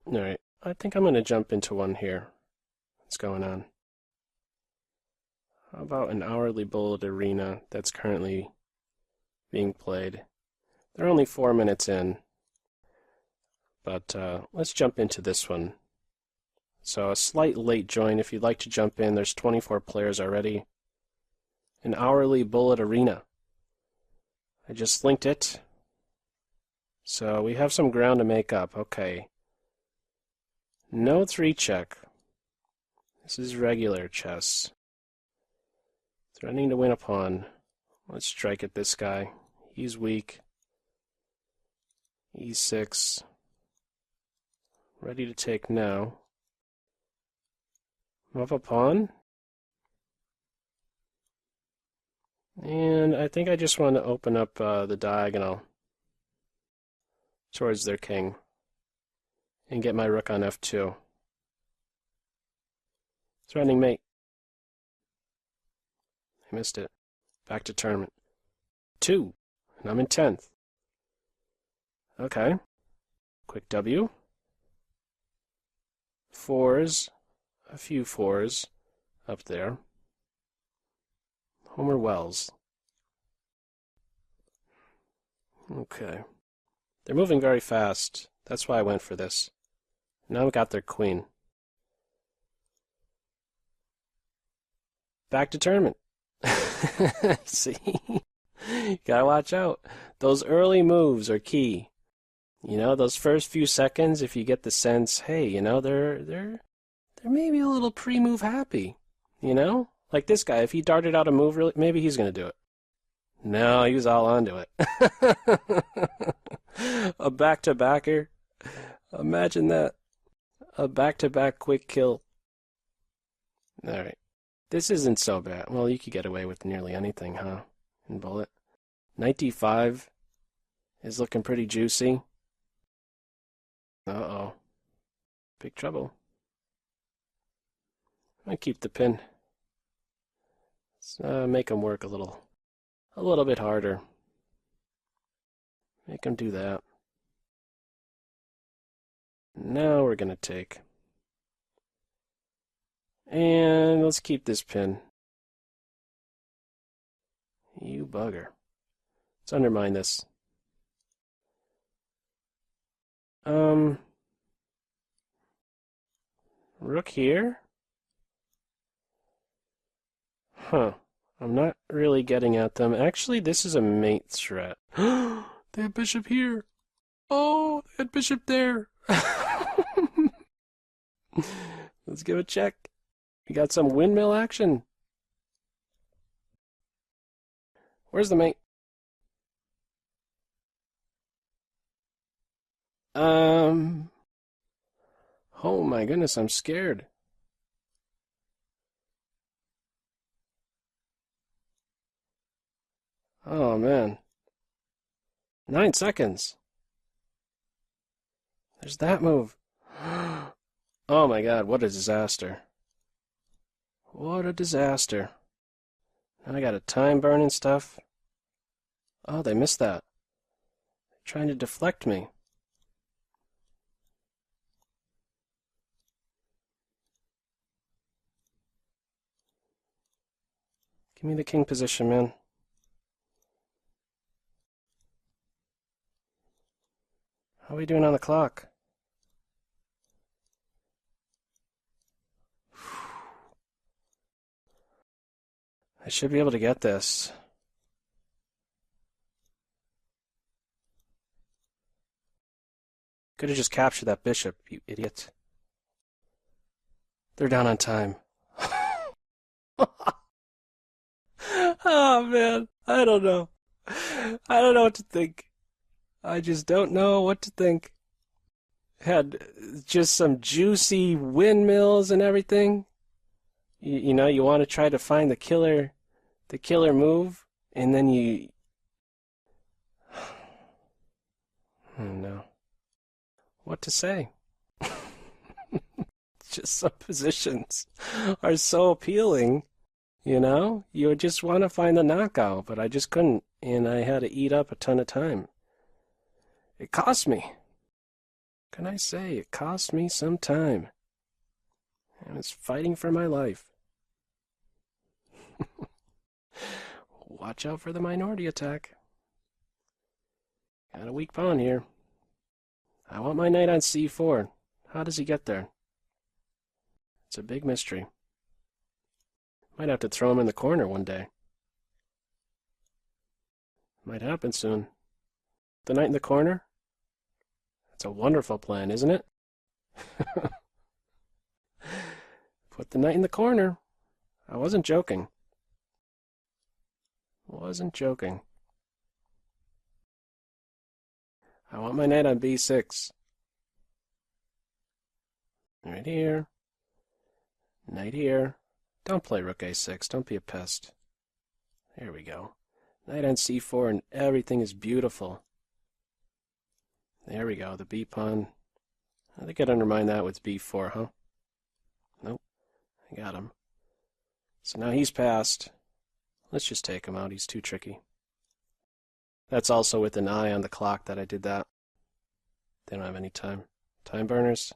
Alright, I think I'm going to jump into one here. What's going on? How about an hourly bullet arena that's currently being played? They're only 4 minutes in, but let's jump into this one. So a slight late join. If you'd like to jump in, there's 24 players already. An hourly bullet arena. I just linked it. So we have some ground to make up. Okay. No 3-check. This is regular chess. Threatening to win a pawn. Let's strike at this guy. He's weak. E6. Ready to take now. Move a pawn. And I think I just want to open up the diagonal towards their king and get my rook on f2. Threatening mate. I missed it. Back to tournament. 2. And I'm in 10th. Okay. Quick W. 4s. A few 4s up there. Homer Wells. Okay. They're moving very fast. That's why I went for this. Now we got their queen. Back to tournament. See? Gotta watch out. Those early moves are key. You know, those first few seconds, if you get the sense, hey, you know, they're maybe a little pre-move happy. You know? Like this guy, if he darted out a move, really, maybe he's going to do it. No, he was all onto it. A back-to-backer. Imagine that. A back-to-back quick kill. Alright. This isn't so bad. Well, you could get away with nearly anything, huh? In bullet. Knight d5 is looking pretty juicy. Uh-oh. Big trouble. I keep the pin. Let's make him work a little bit harder. Make him do that. Now we're gonna take. And let's keep this pin. You bugger. Let's undermine this. Rook here? Huh. I'm not really getting at them. Actually, this is a mate threat. They have bishop here. Oh, they had bishop there. Let's give a check. We got some windmill action. Where's the mate? Oh my goodness, I'm scared. Oh man. 9 seconds. There's that move. Oh my god, what a disaster. What a disaster. Now I got a time burn and stuff. Oh, they missed that. They're trying to deflect me. Give me the king position, man. How are we doing on the clock? I should be able to get this. Could have just captured that bishop, you idiot. They're down on time. Oh man, I don't know. I don't know what to think. I just don't know what to think. Had just some juicy windmills and everything. You know, you want to try to find the killer move, and then you... I don't know what to say. Just some positions are so appealing, you know? You just want to find the knockout, but I just couldn't, and I had to eat up a ton of time. It cost me. Can I say? It cost me some time. I was fighting for my life. Watch out for the minority attack. Got a weak pawn here. I want my knight on c4. How does he get there? It's a big mystery. Might have to throw him in the corner one day. Might happen soon. The knight in the corner? That's a wonderful plan, isn't it? Put the knight in the corner. I wasn't joking. Wasn't joking. I want my knight on b6. Right here. Knight here. Don't play rook a6. Don't be a pest. There we go. Knight on c4 and everything is beautiful. There we go. The b pawn. I think I'd undermine that with b4, huh? Nope. I got him. So now he's passed. Let's just take him out. He's too tricky. That's also with an eye on the clock that I did that. They don't have any time. Time burners.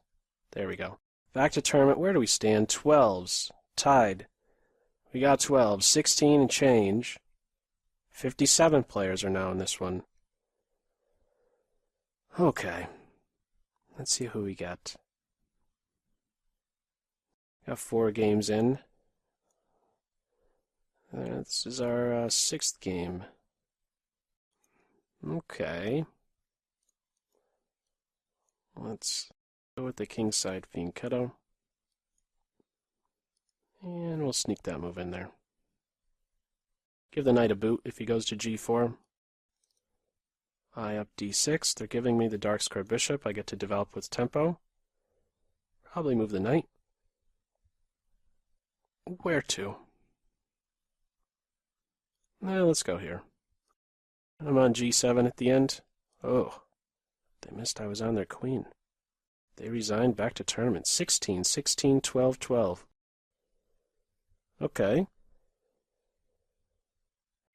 There we go. Back to tournament. Where do we stand? 12s. Tied. We got 12. 16 and change. 57 players are now in this one. Okay. Let's see who we got. Got 4 games in. This is our 6th game. Okay. Let's go with the kingside fianchetto. And we'll sneak that move in there. Give the knight a boot if he goes to g4. I up d6. They're giving me the dark square bishop. I get to develop with tempo. Probably move the knight. Where to? Let's go here. I'm on g7 at the end. Oh, they missed I was on their queen. They resigned back to tournament. 16, 16, 12, 12. Okay.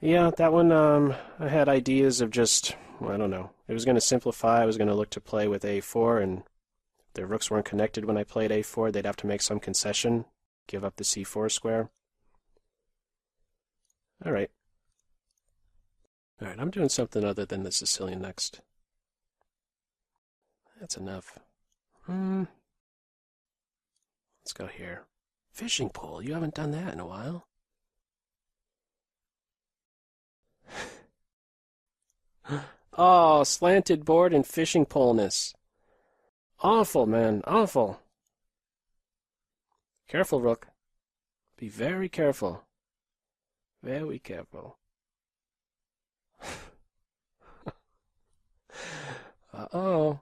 Yeah, that one, I had ideas of just, well, I don't know. It was going to simplify. I was going to look to play with a4, and if their rooks weren't connected when I played a4, they'd have to make some concession, give up the c4 square. All right. All right, I'm doing something other than the Sicilian next. That's enough. Let's go here. Fishing pole. You haven't done that in a while. Oh, slanted board and fishing poleness. Awful, man. Awful. Careful, rook. Be very careful. Very careful. Uh-oh.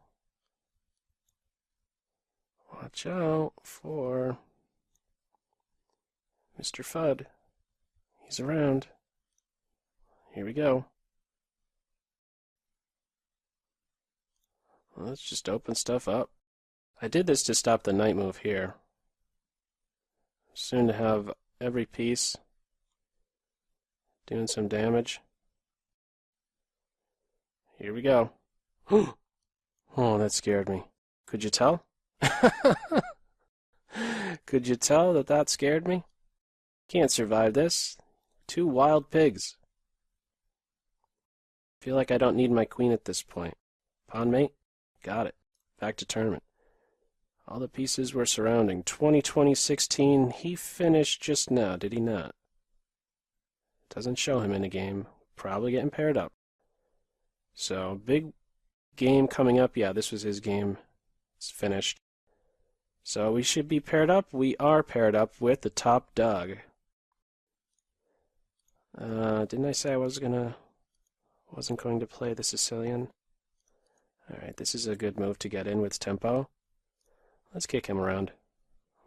Watch out for Mr. Fudd. He's around. Here we go. Let's just open stuff up. I did this to stop the knight move here. Soon to have every piece doing some damage. Here we go. Oh, that scared me. Could you tell? Could you tell that that scared me? Can't survive this. 2 wild pigs. Feel like I don't need my queen at this point. Pawn mate? Got it. Back to tournament. All the pieces were surrounding. 20-20-16. He finished just now, did he not? Doesn't show him in a game. Probably getting paired up. So, big game coming up. Yeah, this was his game. It's finished. So we should be paired up. We are paired up with the top dog. Didn't I say I wasn't going to play the Sicilian? Alright, this is a good move to get in with tempo. Let's kick him around.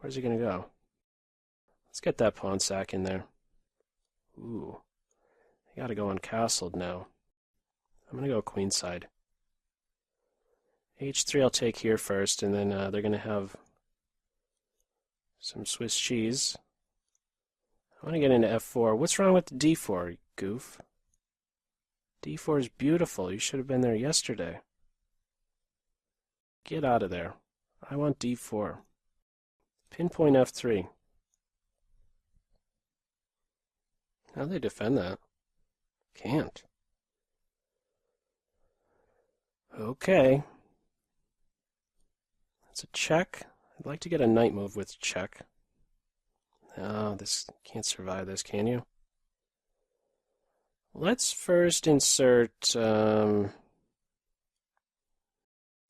Where's he going to go? Let's get that pawn sack in there. Ooh. I gotta go uncastled now. I'm going to go queenside. H3 I'll take here first, and then they're going to have some Swiss cheese. I want to get into f4. What's wrong with d4, you goof? d4 is beautiful. You should have been there yesterday. Get out of there. I want d4. Pinpoint f3. How do they defend that? Can't. Okay. That's a check. I'd like to get a knight move with check. Oh, this can't survive this, can you? Let's first insert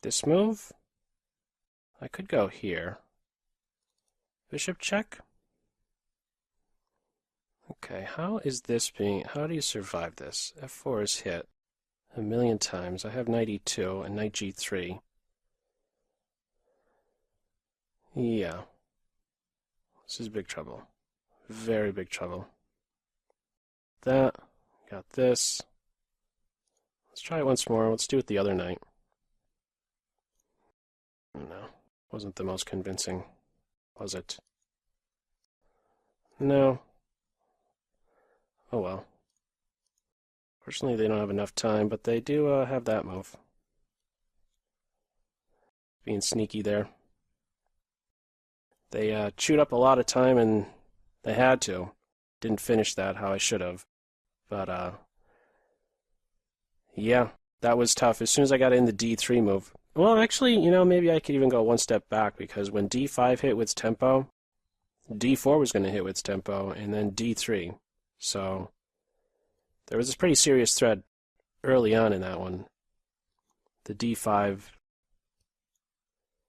this move. I could go here. Bishop check. Okay, how is this being... How do you survive this? f4 is hit a million times. I have knight e2 and knight g3. Yeah. This is big trouble. Very big trouble. That. Got this. Let's try it once more. Let's do it the other knight. No. Wasn't the most convincing, was it? No. Oh well. Fortunately, they don't have enough time, but they do have that move. Being sneaky there. They chewed up a lot of time, and they had to. Didn't finish that how I should have. But, yeah, that was tough. As soon as I got in the d3 move. Well, actually, you know, maybe I could even go one step back, because when d5 hit with tempo, d4 was going to hit with tempo, and then d3. So there was a pretty serious threat early on in that one. The d5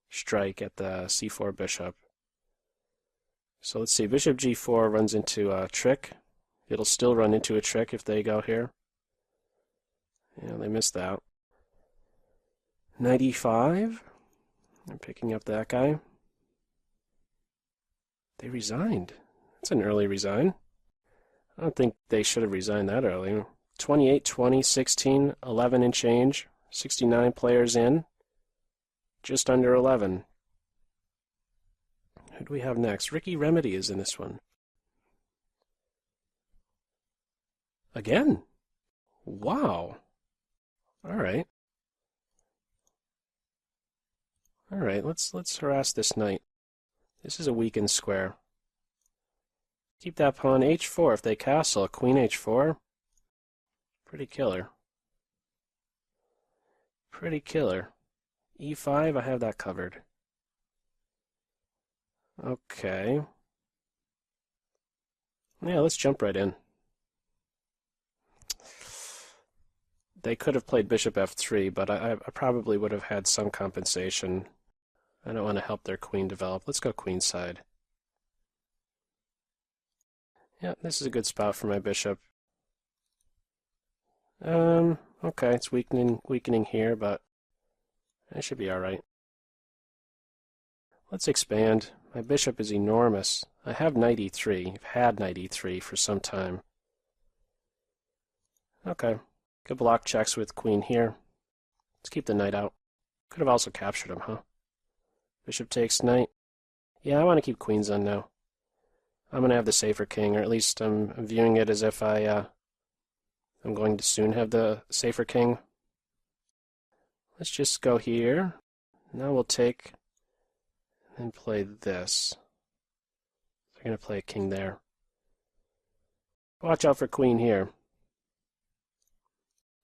strike at the c4 bishop. So let's see, bishop g4 runs into a trick. It'll still run into a trick if they go here. Yeah, they missed that. Knight e5. I'm picking up that guy. They resigned. That's an early resign. I don't think they should have resigned that early. 28, 20, 16, 11 and change. 69 players in. Just under 11. Who do we have next? Ricky Remedy is in this one. Again? Wow. Alright. Alright, let's harass this knight. This is a weakened square. Keep that pawn h4. If they castle, queen h4. Pretty killer. Pretty killer. e5, I have that covered. Okay. Yeah, let's jump right in. They could have played bishop f3, but I probably would have had some compensation. I don't want to help their queen develop. Let's go queenside. Yeah, this is a good spot for my bishop. Okay, it's weakening here, but I should be alright. Let's expand. My bishop is enormous. I have knight e3. I've had knight e3 for some time. Okay. Good block checks with queen here. Let's keep the knight out. Could have also captured him, huh? Bishop takes knight. Yeah, I want to keep queens on now. I'm going to have the safer king, or at least I'm viewing it as if I'm going to soon have the safer king. Let's just go here. Now we'll take and play this. They're going to play a king there. Watch out for queen here.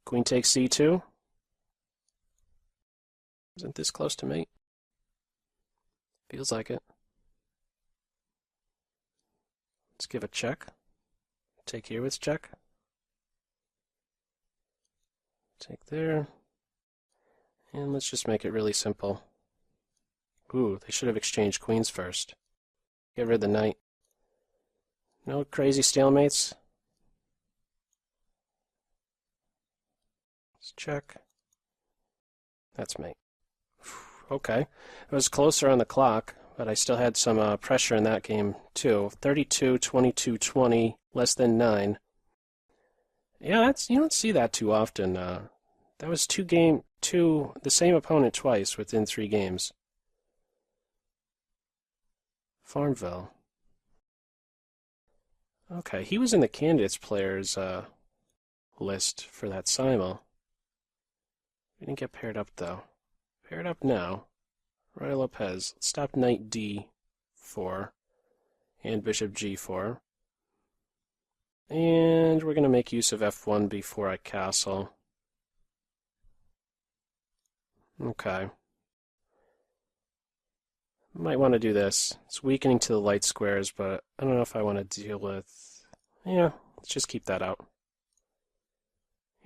Queen takes c2. Isn't this close to mate? Feels like it. Let's give a check. Take here with check. Take there. And let's just make it really simple. Ooh, they should have exchanged queens first. Get rid of the knight. No crazy stalemates. Let's check. That's mate. Okay. It was closer on the clock, but I still had some pressure in that game too. 32, 22, 20, less than 9. Yeah, you don't see that too often. That was the same opponent twice within 3 games. Farmville. Okay, he was in the candidates players list for that simul. We didn't get paired up though. Paired up now. Roy Lopez. Let's stop knight d4 and bishop g4. And we're going to make use of f1 before I castle. Okay. Might want to do this. It's weakening to the light squares, but I don't know if I want to deal with... Yeah, let's just keep that out.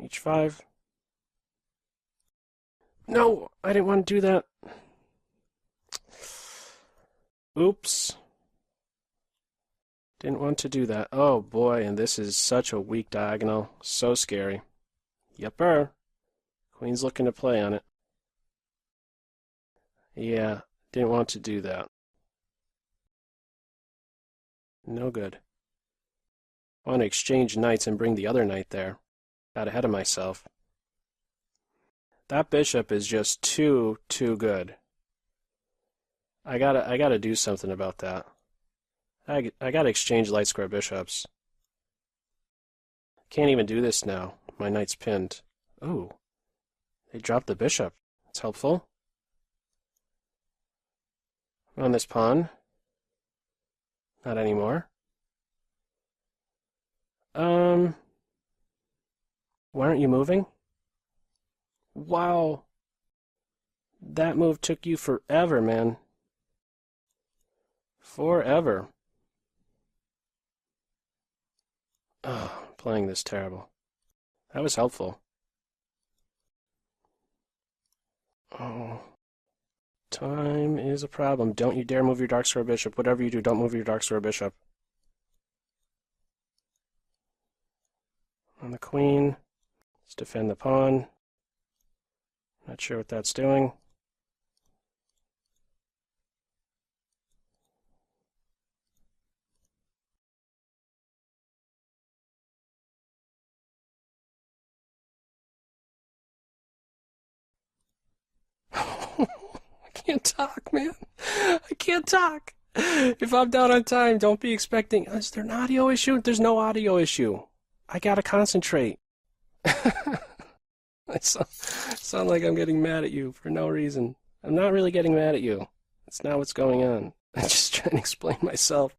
h5. No, I didn't want to do that. Oops. Didn't want to do that. Oh boy, and this is such a weak diagonal. So scary. Yepper. Queen's looking to play on it. Yeah, didn't want to do that. No good. I want to exchange knights and bring the other knight there. Got ahead of myself. That bishop is just too good. I gotta do something about that. I gotta exchange light square bishops. Can't even do this now. My knight's pinned. Ooh. They dropped the bishop. That's helpful. On this pawn. Not anymore. Why aren't you moving? Wow. That move took you forever, man. Forever. Oh, playing this terrible. That was helpful. Oh. Time is a problem. Don't you dare move your dark square bishop. Whatever you do, don't move your dark square bishop. On the queen. Let's defend the pawn. Not sure what that's doing. I can't talk, man. I can't talk. If I'm down on time, don't be expecting... Is there an audio issue? There's no audio issue. I gotta concentrate. I sound like I'm getting mad at you for no reason. I'm not really getting mad at you. That's not what's going on. I'm just trying to explain myself.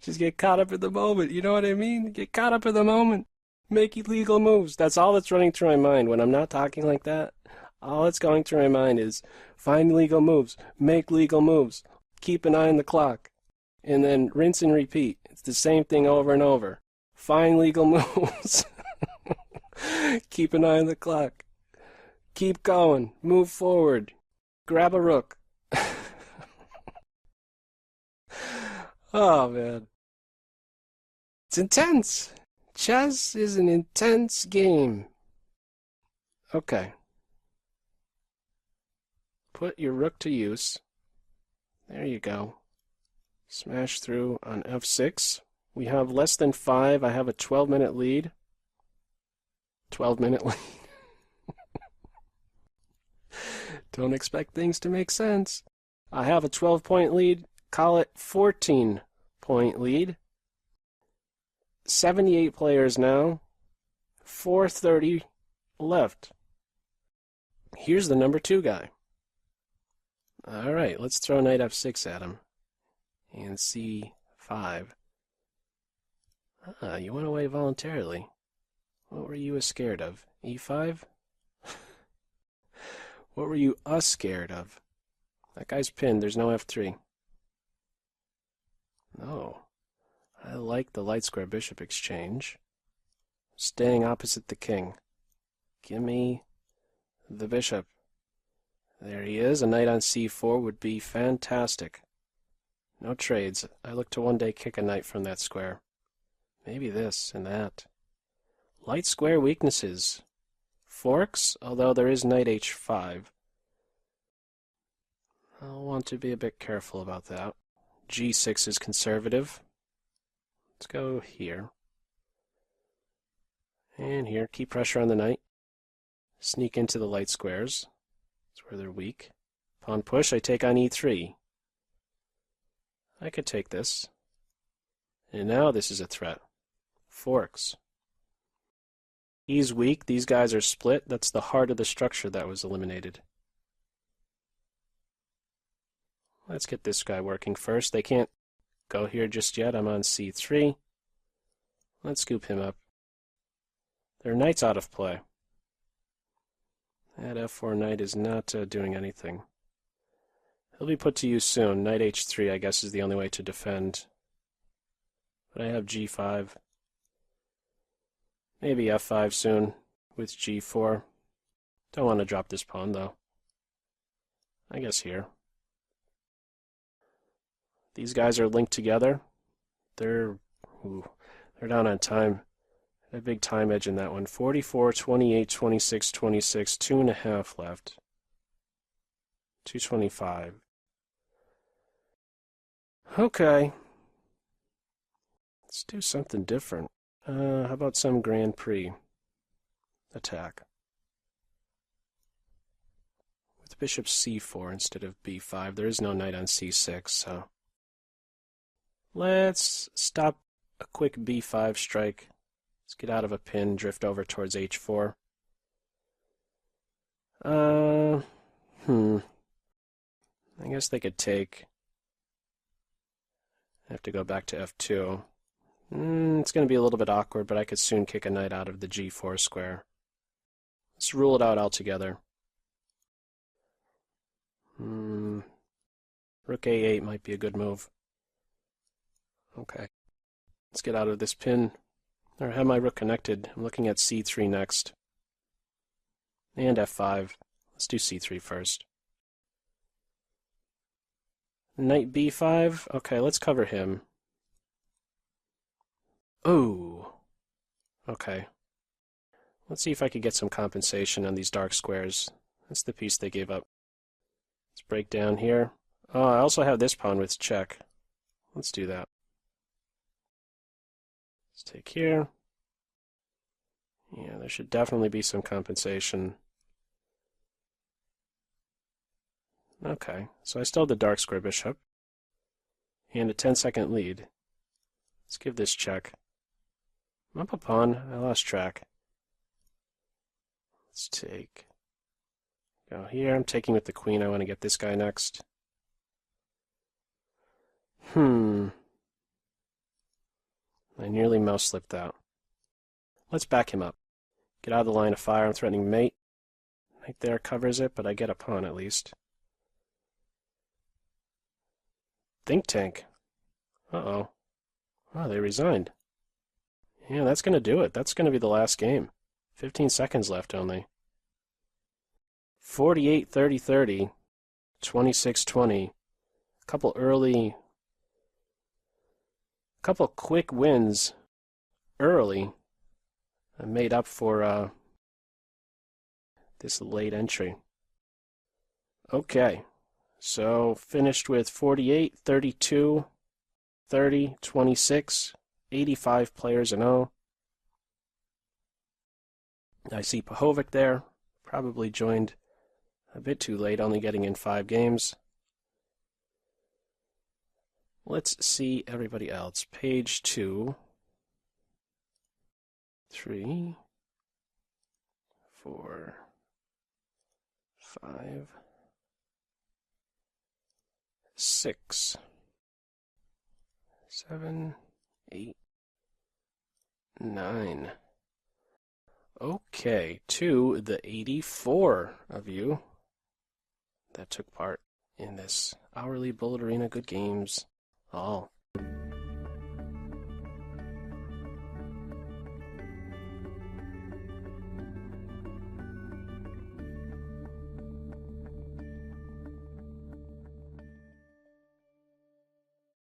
Just get caught up in the moment. You know what I mean? Get caught up in the moment. Make illegal moves. That's all that's running through my mind when I'm not talking like that. All that's going through my mind is find legal moves, make legal moves, keep an eye on the clock, and then rinse and repeat. It's the same thing over and over. Find legal moves. Keep an eye on the clock. Keep going. Move forward. Grab a rook. Oh, man. It's intense. Chess is an intense game. Okay. Put your rook to use. There you go. Smash through on f6. We have less than 5. I have a 12-minute lead. 12-minute lead. Don't expect things to make sense. I have a 12-point lead. Call it 14-point lead. 78 players now. 4:30 left. Here's the number 2 guy. All right, let's throw knight f6 at him. And c5. Ah, you went away voluntarily. What were you scared of? e5? What were you scared of? That guy's pinned. There's no f3. No. I like the light square bishop exchange. Staying opposite the king. Give me the bishop. There he is. A knight on c4 would be fantastic. No trades. I look to one day kick a knight from that square. Maybe this and that. Light square weaknesses. Forks, although there is knight h5. I'll want to be a bit careful about that. g6 is conservative. Let's go here. And here, keep pressure on the knight. Sneak into the light squares. That's where they're weak. Pawn push, I take on e3. I could take this. And now this is a threat. Forks. He's weak, these guys are split. That's the heart of the structure that was eliminated. Let's get this guy working first. They can't go here just yet. I'm on c3. Let's scoop him up. Their knight's out of play. That f4 knight is not doing anything. He'll be put to use soon. Knight h3, I guess, is the only way to defend. But I have g5. Maybe f5 soon with g4. Don't want to drop this pawn, though. I guess here. These guys are linked together. They're down on time. A big time edge in that one. 44, 28, 26, 26, 2.5 left. 225. Okay. Let's do something different. How about some Grand Prix attack? With bishop c4 instead of b5. There is no knight on c6, so let's stop a quick b5 strike. Let's get out of a pin, drift over towards h4. I guess they could take. I have to go back to f2. It's going to be a little bit awkward, but I could soon kick a knight out of the g4 square. Let's rule it out altogether. Rook a8 might be a good move. Okay. Let's get out of this pin. Or have my rook connected. I'm looking at c3 next. And f5. Let's do c3 first. Knight b5. Okay, let's cover him. Oh. Okay. Let's see if I could get some compensation on these dark squares. That's the piece they gave up. Let's break down here. Oh, I also have this pawn with check. Let's do that. Let's take here. Yeah, there should definitely be some compensation. Okay, so I still have the dark square bishop. And a 10-second lead. Let's give this check. I'm up a pawn. I lost track. Let's take. Go here. I'm taking with the queen. I want to get this guy next. I nearly mouse slipped out. Let's back him up. Get out of the line of fire. I'm threatening mate. Right there covers it, but I get a pawn at least. Think tank. Uh-oh. Oh, they resigned. Yeah, that's going to do it. That's going to be the last game. 15 seconds left only. 48, 30, 30. 26, 20. Couple quick wins early made up for this late entry. Okay, so finished with 48, 32, 30, 26, 85 players in all. I see Pahovic there, probably joined a bit too late, only getting in 5 games. Let's see everybody else. Page 2, 3, 4, 5, 6, 7, 8, 9. Okay, to the 84 of you that took part in this hourly Bullet Arena Good Games all.